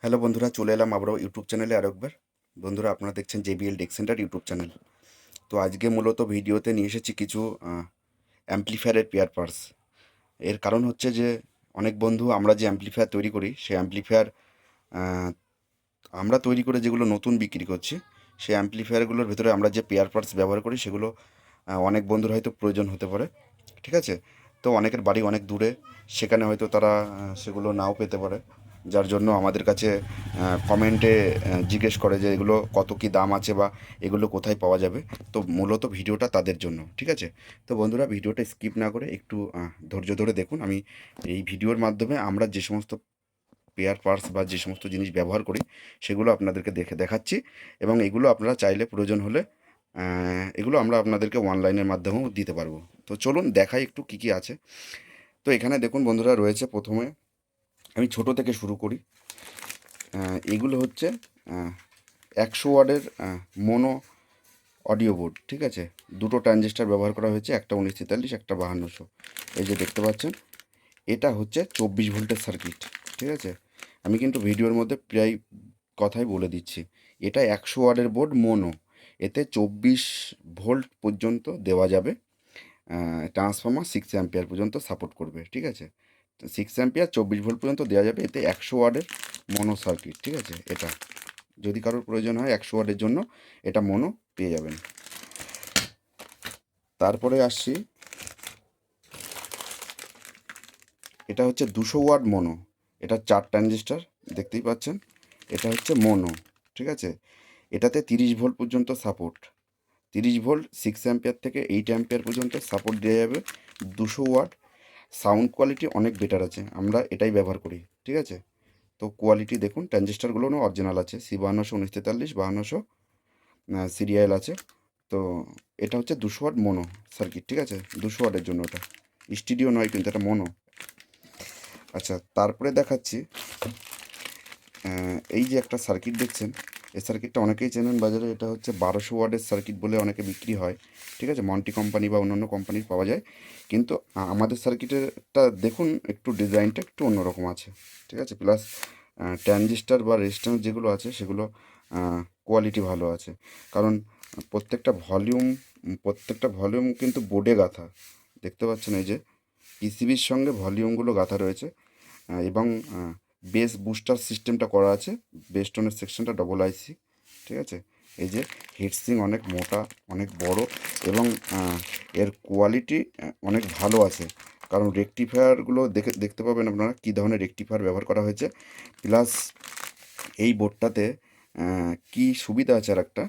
Hello বন্ধুরা, চলে এলাম আবারও ইউটিউব চ্যানেলে আরেকবার। বন্ধুরা, আপনারা দেখছেন JBL deck center YouTube channel. তো আজকে মূলত ভিডিওতে নিয়ে এসেছি কিছু অ্যাম্পলিফায়ারের পেয়ার পার্টস। এর কারণ হচ্ছে যে অনেক বন্ধু আমরা যে অ্যাম্পলিফায়ার তৈরি করি সেই অ্যাম্পলিফায়ার আমরা তৈরি করে যেগুলো নতুন বিক্রি করছি, সেই অ্যাম্পলিফায়ারগুলোর ভেতরে আমরা যে পেয়ার পার্টস ব্যবহার করি সেগুলো অনেক বন্ধুর হয়তো প্রয়োজন হতে পারে। ঠিক আছে? তো অনেকের বাড়ি অনেক দূরে, সেখানে হয়তো তারা সেগুলো নাও পেতে পারে। যার জন্য আমাদের কাছে কমেন্টে জিজ্ঞেস করে যে এগুলো কত কী দাম আছে বা এগুলো কোথায় পাওয়া যাবে। তো মূলত ভিডিওটা তাদের জন্য। ঠিক আছে? তো বন্ধুরা, ভিডিওটা স্কিপ না করে একটু ধৈর্য ধরে দেখুন। আমি এই ভিডিওর মাধ্যমে আমরা যে সমস্ত পেয়ার পার্টস বা যে সমস্ত জিনিস ব্যবহার করি সেগুলো আপনাদেরকে দেখাচ্ছি, এবং এগুলো আপনারা চাইলে প্রয়োজন হলে এগুলো আমরা আপনাদেরকে অনলাইনের মাধ্যমেও দিতে পারবো। তো চলুন দেখাই একটু কী কী আছে। তো এখানে দেখুন বন্ধুরা, রয়েছে প্রথমে আমি ছোট থেকে শুরু করি। এগুলো হচ্ছে 100 ওয়াটের মোনো অডিও বোর্ড। ঠিক আছে? দুটো ট্রানজিস্টার ব্যবহার করা হয়েছে, একটা 1943, একটা 5200। এই যে দেখতে পাচ্ছেন, এটা হচ্ছে 24 ভোল্টের সার্কিট। ঠিক আছে? আমি কিন্তু ভিডিওর মধ্যে প্রায় কথাই বলে দিচ্ছি। এটা 100 ওয়াটের বোর্ড মোনো। এতে 24 ভোল্ট পর্যন্ত দেওয়া যাবে। ট্রান্সফর্মার 6 অ্যাম্পিয়ার পর্যন্ত সাপোর্ট করবে। ঠিক আছে? 6 অ্যাম্পিয়ার 24 ভোল্ট পর্যন্ত দেওয়া যাবে। এতে 100 ওয়াটের মোনো সার্কিট। ঠিক আছে? এটা যদি কারোর প্রয়োজন হয় 100 ওয়াটের জন্য এটা মোনো পেয়ে যাবেন। তারপরে আসছি, এটা হচ্ছে 200 ওয়াট মোনো। এটা 4 ট্রানজিস্টার, দেখতেই পাচ্ছেন। এটা হচ্ছে মোনো। ঠিক আছে? এটাতে 30 ভোল্ট পর্যন্ত সাপোর্ট। 30 ভোল্ট 6 অ্যাম্পিয়ার থেকে 8 অ্যাম্পিয়ার পর্যন্ত সাপোর্ট দেওয়া যাবে। 200 ওয়াট। সাউন্ড কোয়ালিটি অনেক বেটার আছে, আমরা এটাই ব্যবহার করি। ঠিক আছে? তো কোয়ালিটি দেখুন, ট্রানজিস্টারগুলোও অরিজিনাল আছে। C5200, 1943, 5200 সিরিয়াল আছে। তো এটা হচ্ছে 200 ওয়াট মোনো সার্কিট। ঠিক আছে? 200 ওয়াটের জন্য এটা স্টুডিও নয়, কিন্তু এটা মোনো। আচ্ছা, তারপরে দেখাচ্ছি, এই যে একটা সার্কিট দেখছেন, এই সার্কিটটা অনেকেই চেনেন বাজারে। এটা হচ্ছে 1200 ওয়াটের সার্কিট বলে অনেকে বিক্রি হয়। ঠিক আছে? মন্টি কোম্পানি বা অন্যান্য কোম্পানির পাওয়া যায়। কিন্তু আমাদের সার্কিটেরটা দেখুন, একটু ডিজাইনটা একটু অন্যরকম আছে। ঠিক আছে? প্লাস ট্রানজিস্টার বা রেজিস্ট্যান্স যেগুলো আছে সেগুলো কোয়ালিটি ভালো আছে। কারণ প্রত্যেকটা ভলিউম কিন্তু বোর্ডে গাঁথা। দেখতে পাচ্ছেন এই যে পিসিবির সঙ্গে ভলিউমগুলো গাঁথা রয়েছে। এবং বেস বুস্টার সিস্টেমটা করা আছে। বেস টোনের সেকশনটা ডবল আইসি। ঠিক আছে? এই যে হিটসিং অনেক মোটা, অনেক বড়, এবং এর কোয়ালিটি অনেক ভালো আছে। কারণ রেকটিফায়ারগুলো দেখতে পাবেন আপনারা কী ধরনের রেকটিফায়ার ব্যবহার করা হয়েছে। প্লাস এই বোর্ডটাতে কী সুবিধা আছে আর একটা,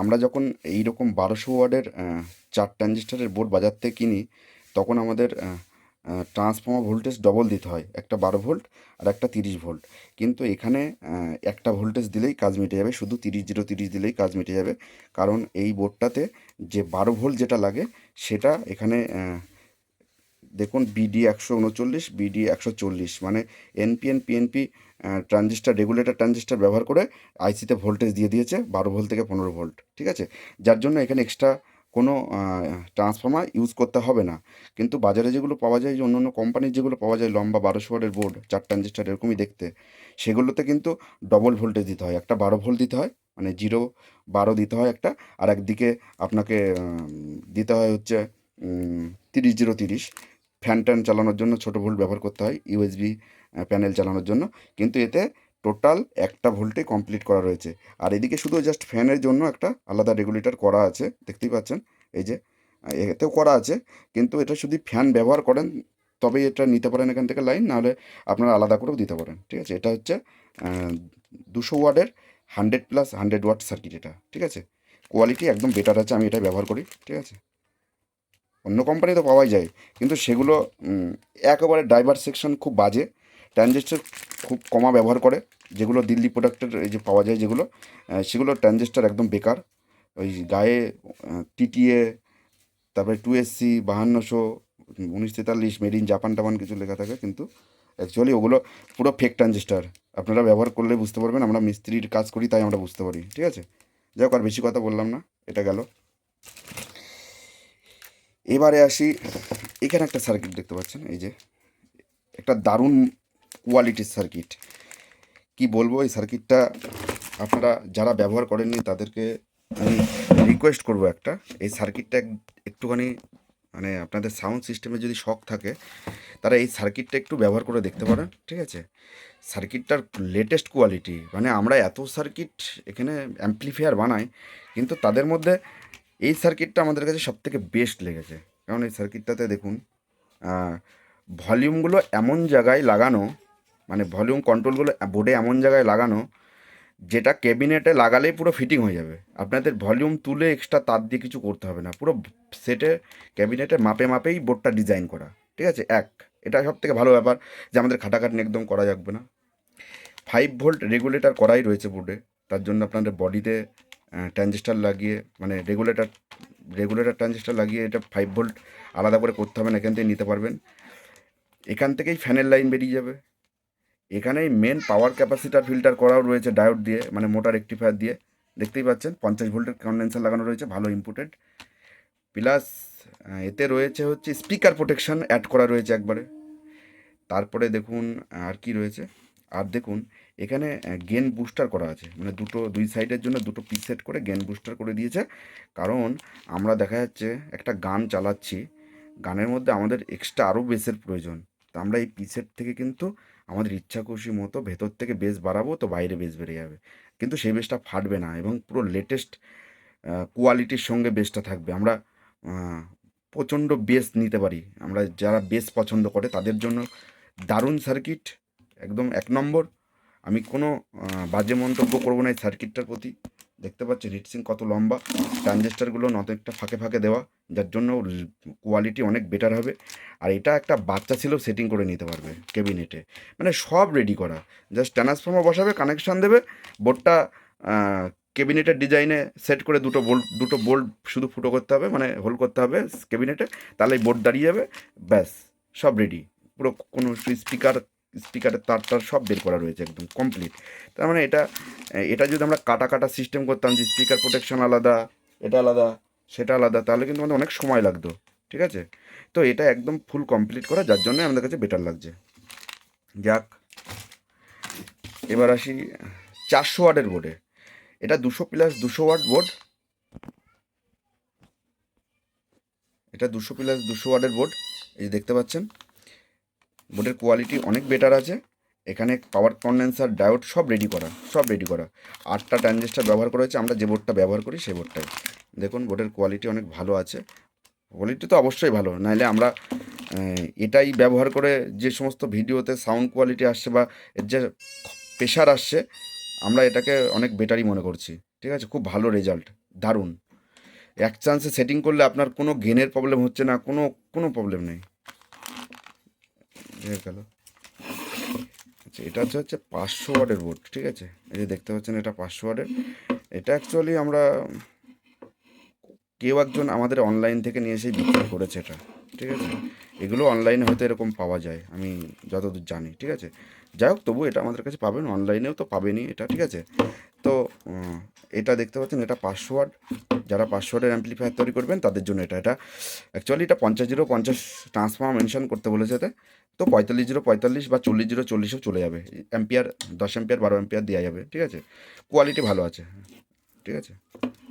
আমরা যখন এই রকম 1200 ওয়াটের 4 ট্রানজিস্টারের বোর্ড বাজার থেকে কিনি, তখন আমাদের ট্রান্সফর্মার ভোল্টেজ ডবল দিতে হয়, একটা 12 ভোল্ট আর একটা 30 ভোল্ট। কিন্তু এখানে একটা ভোল্টেজ দিলেই কাজ মিটে যাবে, শুধু 30 দিলেই কাজ মিটে যাবে। কারণ এই বোর্ডটাতে যে 12 ভোল্ট যেটা লাগে সেটা এখানে দেখুন, BD139, BD140, মানে NPN PNP transistor, regulator transistor ব্যবহার করে আইসিতে ভোল্টেজ দিয়ে দিয়েছে 12 ভোল্ট থেকে 15 ভোল্ট। ঠিক আছে? যার জন্য এখানে এক্সট্রা কোনো ট্রান্সফর্মার ইউজ করতে হবে না। কিন্তু বাজারে যেগুলো পাওয়া যায়, যে অন্য অন্য কোম্পানির যেগুলো পাওয়া যায় লম্বা 1200 ওয়াটের বোর্ড 4 ট্রানজিস্টার এরকমই দেখতে, সেগুলোতে কিন্তু ডবল ভোল্টেজ দিতে হয়। একটা 12 ভোল্ট দিতে হয়, মানে 0 12 দিতে হয় একটা। আর একদিকে আপনাকে দিতে হয় হচ্ছে 30 0 30। ফ্যান ট্যান চালানোর জন্য ছোটো ভোল্ট ব্যবহার করতে হয়, ইউএসবি প্যানেল চালানোর জন্য। কিন্তু এতে টোটাল একটা ভোল্টে কমপ্লিট করা রয়েছে। আর এদিকে শুধু জাস্ট ফ্যানের জন্য একটা আলাদা রেগুলেটর করা আছে, দেখতেই পাচ্ছেন। এই যে এতেও করা আছে, কিন্তু এটা শুধু ফ্যান ব্যবহার করেন তবেই এটা নিতে পারেন এখান থেকে লাইন, নাহলে আপনারা আলাদা করেও দিতে পারেন। ঠিক আছে? এটা হচ্ছে 200 ওয়াটের 100+100 ওয়াট সার্কিট এটা। ঠিক আছে? কোয়ালিটি একদম বেটার আছে, আমি এটা ব্যবহার করি। ঠিক আছে? অন্য কোম্পানি তো পাওয়াই যায়, কিন্তু সেগুলো একেবারে ড্রাইভার সেকশন খুব বাজে, ট্রানজিস্টার খুব কমা ব্যবহার করে। যেগুলো দিল্লি প্রোডাক্টের এই যে পাওয়া যায় যেগুলো, সেগুলো ট্রানজিস্টার একদম বেকার। ওই গায়ে TTA, তারপরে 2SC 5200, 1943, মেড ইন জাপান টাপান কিছু লেখা থাকে, কিন্তু অ্যাকচুয়ালি ওগুলো পুরো ফেক ট্রানজিস্টার। আপনারা ব্যবহার করলে বুঝতে পারবেন, আমরা মিস্ত্রির কাজ করি তাই আমরা বুঝতে পারি। ঠিক আছে? যাই হোক, আর বেশি কথা বললাম না, এটা গেল। এবারে আসি, এখানে একটা সার্কিট দেখতে পাচ্ছেন, এই যে একটা দারুণ কোয়ালিটির সার্কিট। কি বলবো, এই সার্কিটটা আপনারা যারা ব্যবহার করেননি তাদেরকে আমি রিকোয়েস্ট করব একটা, এই সার্কিটটা একটুখানি মানে আপনাদের সাউন্ড সিস্টেমে যদি শক থাকে তারা এই সার্কিটটা একটু ব্যবহার করে দেখতে পারেন, ঠিক আছে? সার্কিটটার লেটেস্ট কোয়ালিটি, মানে আমরা এত সার্কিট এখানে অ্যাম্পলিফায়ার বানাই, কিন্তু তাদের মধ্যে এই সার্কিটটা আমাদের কাছে সবথেকে বেস্ট লেগেছে। কারণ এই সার্কিটটাতে দেখুন ভলিউমগুলো এমন জায়গায় লাগানো, মানে ভলিউম কন্ট্রোলগুলো বোর্ডে এমন জায়গায় লাগানো যেটা ক্যাবিনেটে লাগালেই পুরো ফিটিং হয়ে যাবে। আপনাদের ভলিউম তুলে এক্সট্রা তার দিয়ে কিছু করতে হবে না, পুরো সেটে ক্যাবিনেটে মাপে মাপেই বোর্ডটা ডিজাইন করা, ঠিক আছে? এটা সব থেকে ভালো ব্যাপার যে আমাদের খাটাখাটনি একদম করা যাবে না। 5 ভোল্ট রেগুলেটর করাই রয়েছে বোর্ডে, তার জন্য আপনাদের বডিতে ট্রানজিস্টার লাগিয়ে, মানে রেগুলেটর ট্রানজিস্টার লাগিয়ে এটা 5 ভোল্ট আলাদা করে করতে হবে না, এখান থেকে নিতে পারবেন। এখান থেকেই ফ্যানের লাইন বেরিয়ে যাবে। এখানেই মেন পাওয়ার ক্যাপাসিটার ফিল্টার করাও রয়েছে ডায়োড দিয়ে, মানে মোটর রেকটিফায়ার দিয়ে, দেখতেই পাচ্ছেন 50 ভোল্টের কন্ডেন্সার লাগানো রয়েছে, ভালো ইম্পোর্টেড। প্লাস এতে রয়েছে হচ্ছে স্পিকার প্রোটেকশন অ্যাড করা রয়েছে একবারে। তারপরে দেখুন আর কি রয়েছে, আর দেখুন এখানে গেন বুস্টার করা আছে, মানে দুই সাইডের জন্য দুটো পিস সেট করে গেন বুস্টার করে দিয়েছে। কারণ আমরা দেখা যাচ্ছে একটা গান চালাচ্ছি, গানের মধ্যে আমাদের এক্সট্রা আরও বেসের প্রয়োজন, তো আমরা এই পিসেট থেকে কিন্তু আমাদের ইচ্ছা খুশি মতো ভেতর থেকে বেস বাড়াবো, তো বাইরে বেস বেড়ে যাবে, কিন্তু সেই বেসটা ফাটবে না এবং পুরো লেটেস্ট কোয়ালিটির সঙ্গে বেসটা থাকবে। আমরা প্রচণ্ড বেস নিতে পারি, আমরা যারা বেস পছন্দ করে তাদের জন্য দারুণ সার্কিট, একদম 1 নম্বর। আমি কোনো বাজে মন্তব্য করবো না এই সার্কিটটার প্রতি। দেখতে পাচ্ছি হিটসিং কত লম্বা, ট্রানজিস্টারগুলো অনেকটা ফাঁকে ফাঁকে দেওয়া, যার জন্য কোয়ালিটি অনেক বেটার হবে। আর এটা একটা বাচ্চা ছেলেও সেটিং করে নিতে পারবে ক্যাবিনেটে, মানে সব রেডি করা, জাস্ট ট্রান্সফর্মার বসাবে, কানেকশান দেবে, বোর্ডটা ক্যাবিনেটের ডিজাইনে সেট করে দুটো বোল্ট শুধু ফুটো করতে হবে, মানে হোল করতে হবে ক্যাবিনেটে, তাহলেই বোর্ড দাঁড়িয়ে যাবে, ব্যাস সব রেডি। পুরো কোনো স্পিকারের তার সব বের করা রয়েছে, একদম কমপ্লিট। তার মানে এটা যদি আমরা কাটা কাটা সিস্টেম করতাম যে স্পিকার প্রোটেকশন আলাদা, এটা আলাদা, সেটা আলাদা, তাহলে কিন্তু আমাদের অনেক সময় লাগতো, ঠিক আছে? তো এটা একদম ফুল কমপ্লিট করা, যার জন্য আমাদের কাছে বেটার লাগছে। যাক, এবার আসি 400 ওয়াটের বোর্ডে। এটা 200 + 200 ওয়াট বোর্ড, এটা 200 + 200 ওয়াটের বোর্ড, এই যে দেখতে পাচ্ছেন। বোর্ডের কোয়ালিটি অনেক বেটার আছে। এখানে পাওয়ার কন্ডেন্সার ডায়োড সব রেডি করা 8টা ট্রানজিস্টার ব্যবহার করা হয়েছে, আমরা যে বোর্ডটা ব্যবহার করি সেই বোর্ডটাই। দেখুন বোর্ডের কোয়ালিটি অনেক ভালো আছে, কোয়ালিটি তো অবশ্যই ভালো, নাহলে আমরা এটাই ব্যবহার করে যে সমস্ত ভিডিওতে সাউন্ড কোয়ালিটি আসছে বা এর যে প্রেশার আসছে, আমরা এটাকে অনেক বেটারই মনে করছি, ঠিক আছে? খুব ভালো রেজাল্ট, দারুণ। এক চান্সে সেটিং করলে আপনার কোনো গেনের প্রবলেম হচ্ছে না, কোনো প্রবলেম নেই। হয়ে গেল। আচ্ছা, এটা হচ্ছে 500 ওয়াটের বোর্ড, ঠিক আছে? এই যে দেখতে পাচ্ছেন এটা 500 ওয়াটের। এটা অ্যাকচুয়ালি আমরা কেউ একজন আমাদের অনলাইন থেকে নিয়ে এসেই বিক্রি করেছে এটা, ঠিক আছে? এগুলো অনলাইনে হয়তো এরকম পাওয়া যায়, আমি যতদূর জানি, ঠিক আছে? যাই হোক, তবু এটা আমাদের কাছে পাবেন, অনলাইনেও তো পাবেনই এটা, ঠিক আছে? তো এটা দেখতে পাচ্ছেন, এটা 500 ওয়াট। যারা 500 ওয়াটের অ্যাম্পলিফায়ার তৈরি করবেন তাদের জন্য এটা অ্যাকচুয়ালি এটা 50 0 50 ট্রান্সফর্মার মেনশন করতে বলেছে এতে। তো 45 0 45 বা 40 0 40ও চলে যাবে, অ্যাম্পিয়ার 10 অ্যাম্পিয়ার 12 অ্যাম্পিয়ার দেওয়া যাবে, ঠিক আছে? কোয়ালিটি ভালো আছে, ঠিক আছে?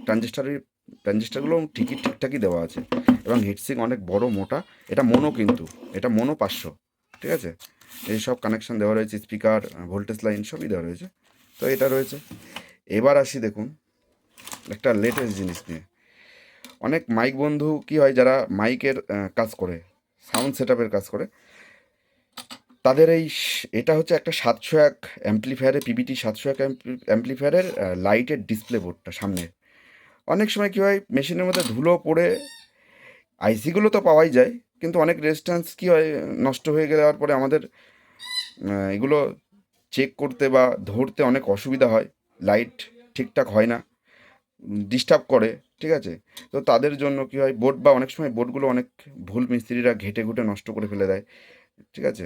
ট্রানজিস্টারগুলো ঠিকঠাকই দেওয়া আছে, এবং হিটসিং অনেক বড় মোটা। এটা মোনো, কিন্তু এটা মোনো 500, ঠিক আছে? এই সব কানেকশান দেওয়া রয়েছে, স্পিকার, ভোল্টেজ লাইন সবই দেওয়া রয়েছে। তো এটা রয়েছে। এবার আসি দেখুন একটা লেটেস্ট জিনিস নিয়ে। অনেক মাইক বন্ধু কি হয়, যারা মাইকের কাজ করে, সাউন্ড সেট আপের কাজ করে, তাদের এটা হচ্ছে একটা 701 অ্যাম্পলিফায়ারের, পিবিটি 701 অ্যাম্পলিফায়ারের লাইটের ডিসপ্লে বোর্ডটা সামনে। অনেক সময় কী হয়, মেশিনের মধ্যে ধুলো পড়ে আইসিগুলো তো পাওয়াই যায়, কিন্তু অনেক রেজিস্ট্যান্স কী হয়, নষ্ট হয়ে যাওয়ার পরে আমাদের এগুলো চেক করতে বা ধরতে অনেক অসুবিধা হয়, লাইট ঠিকঠাক হয় না, ডিস্টার্ব করে, ঠিক আছে? তো তাদের জন্য কী হয়, বোর্ড বা অনেক সময় বোর্ডগুলো অনেক ভুল মিস্ত্রিরা ঘেটে ঘুটে নষ্ট করে ফেলে দেয়, ঠিক আছে?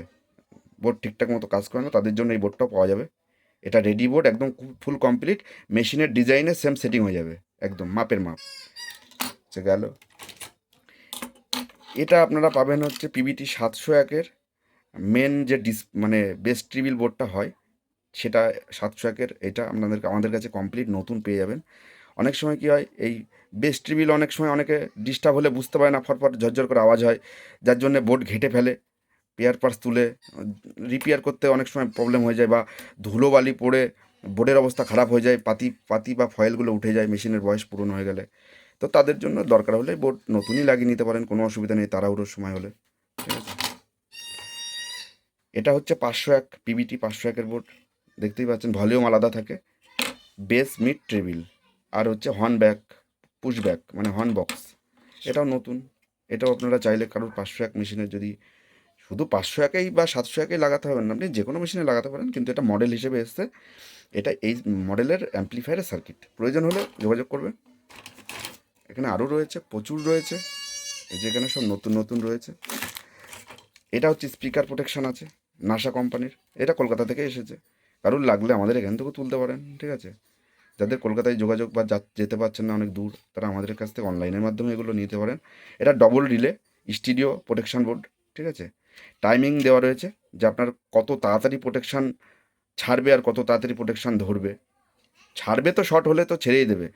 বোর্ড ঠিকঠাক মতো কাজ করে না, তাদের জন্য এই বোর্ডটাও পাওয়া যাবে। এটা রেডি বোর্ড, একদম ফুল কমপ্লিট, মেশিনের ডিজাইনে সেম সেটিং হয়ে যাবে, একদম মাপের মাপ। সে গেল। এটা আপনারা পাবেন হচ্ছে পিবিটি 701-এর মেন যে মানে বেস ট্রিবিল বোর্ডটা হয়, সেটা 701-এর এটা আমাদের কাছে কমপ্লিট নতুন পেয়ে যাবেন। অনেক সময় কী হয়, এই বেস ট্রিবিল অনেক সময় অনেকে ডিস্টার্ব হলে বুঝতে পারে না, ফটফট ঝরঝর করে আওয়াজ হয়, যার জন্যে বোর্ড ঘেঁটে ফেলে। পেয়ার পার্টস তুলে রিপেয়ার করতে অনেক সময় প্রবলেম হয়ে যায়, বা ধুলোবালি পড়ে বোর্ডের অবস্থা খারাপ হয়ে যায়, পাতি বা ফয়েলগুলো উঠে যায় মেশিনের বয়স পুরনো হয়ে গেলে। তো তাদের জন্য দরকার হলে বোর্ড নতুনই লাগিয়ে নিতে পারেন, কোনো অসুবিধা নেই তাড়াহুড়োর সময় হলে। ঠিক আছে, এটা হচ্ছে 501 পিবিটি 501-এর বোর্ড, দেখতেই পাচ্ছেন ভলিউম আলাদা থাকে, বেস মিড ট্রেবিল, আর হচ্ছে হর্ন ব্যাক পুশ ব্যাক মানে হর্ন বক্স, এটাও নতুন। এটাও আপনারা চাইলে কারোর 501 মেশিনের, যদি শুধু 501-এই বা 701-এই লাগাতে হবে না, আপনি যে কোনো মেশিনে লাগাতে পারেন, কিন্তু এটা মডেল হিসেবে এসছে। এটা এই মডেলের অ্যাম্প্লিফায়ারের সার্কিট, প্রয়োজন হলে যোগাযোগ করবেন। এখানে আরও রয়েছে, প্রচুর রয়েছে, এই যে এখানে সব নতুন নতুন রয়েছে। এটা হচ্ছে স্পিকার প্রোটেকশন আছে নাসা কোম্পানির, এটা কলকাতা থেকে এসেছে, কারোর লাগলে আমাদের এখান থেকেও তুলতে পারেন। ঠিক আছে, যাদের কলকাতায় যোগাযোগ বা যেতে পারছেন না অনেক দূর, তারা আমাদের কাছ থেকে অনলাইনের মাধ্যমে এগুলো নিতে পারেন। এটা double relay stereo protection board. ঠিক আছে, টাইমিং দেওয়া রয়েছে যে আপনার কত তাড়াতাড়ি প্রোটেকশান ছাড়বে আর কত তাড়াতাড়ি প্রোটেকশান ধরবে। ছাড়বে তো শর্ট হলে তো ছেড়েই দেবে,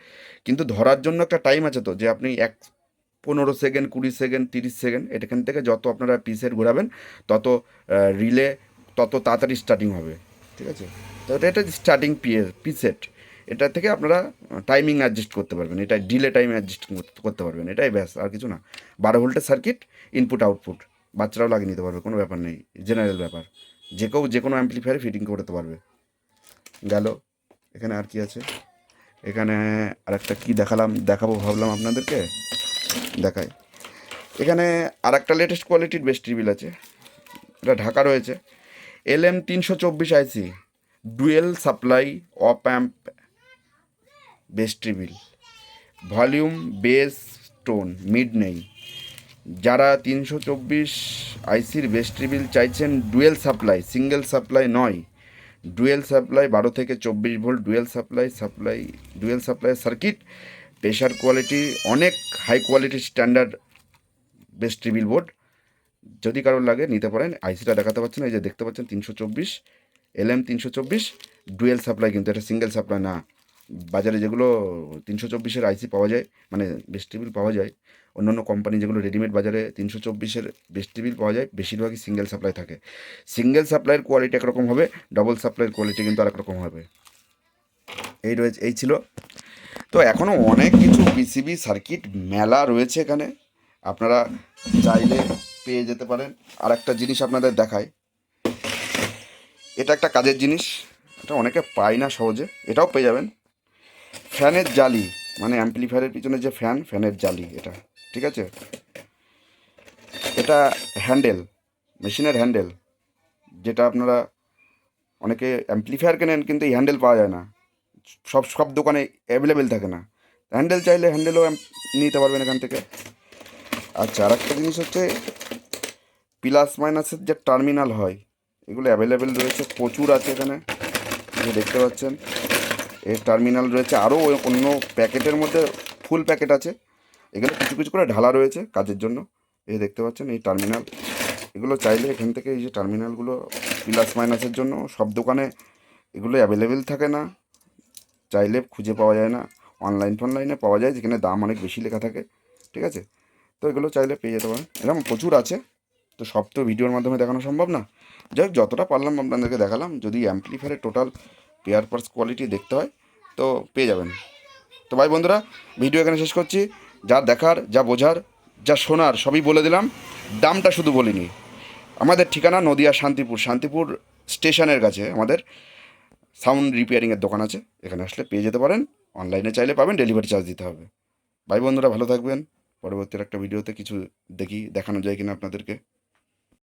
কিন্তু ধরার জন্য একটা টাইম আছে, তো যে আপনি 15 সেকেন্ড 20 সেকেন্ড 30 সেকেন্ড, এখান থেকে যত আপনারা পিসেট ঘোরাবেন তত রিলে তত তাড়াতাড়ি স্টার্টিং হবে। ঠিক আছে, তো এটা স্টার্টিং পিসেট, এটা থেকে আপনারা টাইমিং অ্যাডজাস্ট করতে পারবেন, এটা ডিলে টাইম অ্যাডজাস্ট করতে পারবেন, এটাই ব্যাস, আর কিছু না। 12 ভোল্টের সার্কিট, ইনপুট আউটপুট, বাচ্চারাও লাগিয়ে নিতে পারবে, কোনো ব্যাপার নেই, জেনারেল ব্যাপার, যে কোনো অ্যাম্প্লিফায়ারে ফিটিং করতে পারবে। গেল, এখানে আর কি আছে, এখানে আর একটা কী দেখাবো ভাবলাম আপনাদেরকে, দেখাই। এখানে আর একটা লেটেস্ট কোয়ালিটির বেস ট্রিবিল আছে, এটা ঢাকা রয়েছে, LM 324 IC, dual supply op amp bass treble, volume bass tone mid নেই। যারা 324 আইসির বেস ট্রিবিল চাইছেন, ডুয়েল সাপ্লাই, সিঙ্গেল সাপ্লাই নয়, ডুয়েল সাপ্লাই 12 থেকে 24 volt dual supply circuit, pressure quality অনেক হাই কোয়ালিটির স্ট্যান্ডার্ড বেস ট্রিবিল বোর্ড, যদি কারোর লাগে নিতে পারেন। আইসিটা দেখাতে পাচ্ছেন, এই যে দেখতে পাচ্ছেন 324, LM 324 ডুয়েল সাপ্লাই, কিন্তু এটা সিঙ্গেল সাপ্লাই না। বাজারে যেগুলো 324-এর আইসি পাওয়া যায়, মানে বেস ট্রিবিল পাওয়া যায়, অন্যান্য কোম্পানি যেগুলো রেডিমেড বাজারে 324-এর বেস ট্রিবিল পাওয়া যায়, বেশিরভাগই সিঙ্গেল সাপ্লাই থাকে। সিঙ্গেল সাপ্লাইয়ের কোয়ালিটি একরকম হবে, ডবল সাপ্লাইয়ের কোয়ালিটি কিন্তু আরেক রকম হবে। এই ছিল। তো এখনও অনেক কিছু পিসিবি সার্কিট মেলা রয়েছে এখানে, আপনারা চাইলে পেয়ে যেতে পারেন। আর একটা জিনিস আপনাদের দেখায়, এটা একটা কাজের জিনিস, এটা অনেকে পায় না সহজে, এটাও পেয়ে যাবেন। ফ্যানের জালি, মানে অ্যাম্প্লিফায়ারের পিছনে যে ফ্যানের জালি এটা। ঠিক আছে, এটা হ্যান্ডেল, মেশিনের হ্যান্ডেল, যেটা আপনারা অনেকে অ্যাম্প্লিফায়ার কেনেন কিন্তু এই হ্যান্ডেল পাওয়া যায় না, সব দোকানে অ্যাভেলেবেল থাকে না। হ্যান্ডেল চাইলে হ্যান্ডেলও নিতে পারবেন এখান থেকে। আচ্ছা, আর একটা জিনিস হচ্ছে প্লাস মাইনাসের যে টার্মিনাল হয়, এগুলো অ্যাভেলেবেল রয়েছে, প্রচুর আছে এখানে, যে দেখতে পাচ্ছেন এর টার্মিনাল রয়েছে, আরও অন্য প্যাকেটের মধ্যে ফুল প্যাকেট আছে, এগুলো কিছু কিছু করে ঢালা রয়েছে কাজের জন্য। এই দেখতে পাচ্ছেন এই টার্মিনাল, এগুলো চাইলে এখান থেকে, এই যে টার্মিনালগুলো প্লাস মাইনাসের জন্য, সব দোকানে এগুলো অ্যাভেলেবেল থাকে না, চাইলে খুঁজে পাওয়া যায় না, অনলাইনে পাওয়া যায়, যেখানে দাম অনেক বেশি লেখা থাকে। ঠিক আছে, তো এগুলো চাইলে পেয়ে যেতে পারেন, এরকম প্রচুর আছে, তো সব তো ভিডিওর মাধ্যমে দেখানো সম্ভব না, যাই হোক যতটা পারলাম আপনাদেরকে দেখালাম। যদি অ্যাম্প্লিফায়ারের টোটাল পেয়ার পার্টস কোয়ালিটি দেখতে হয় তো পেয়ে যাবেন। তো ভাই বন্ধুরা, ভিডিও এখানে শেষ করছি, যা দেখার, যা বোঝার, যা শোনার সবই বলে দিলাম, দামটা শুধু বলিনি। আমাদের ঠিকানা নদিয়া শান্তিপুর স্টেশনের কাছে আমাদের সাউন্ড রিপেয়ারিংয়ের দোকান আছে, এখানে আসলে পেয়ে যেতে পারেন, অনলাইনে চাইলে পাবেন, ডেলিভারি চার্জ দিতে হবে। ভাই বন্ধুরা ভালো থাকবেন, পরবর্তী একটা ভিডিওতে কিছু দেখানো যায় কিনা আপনাদেরকে।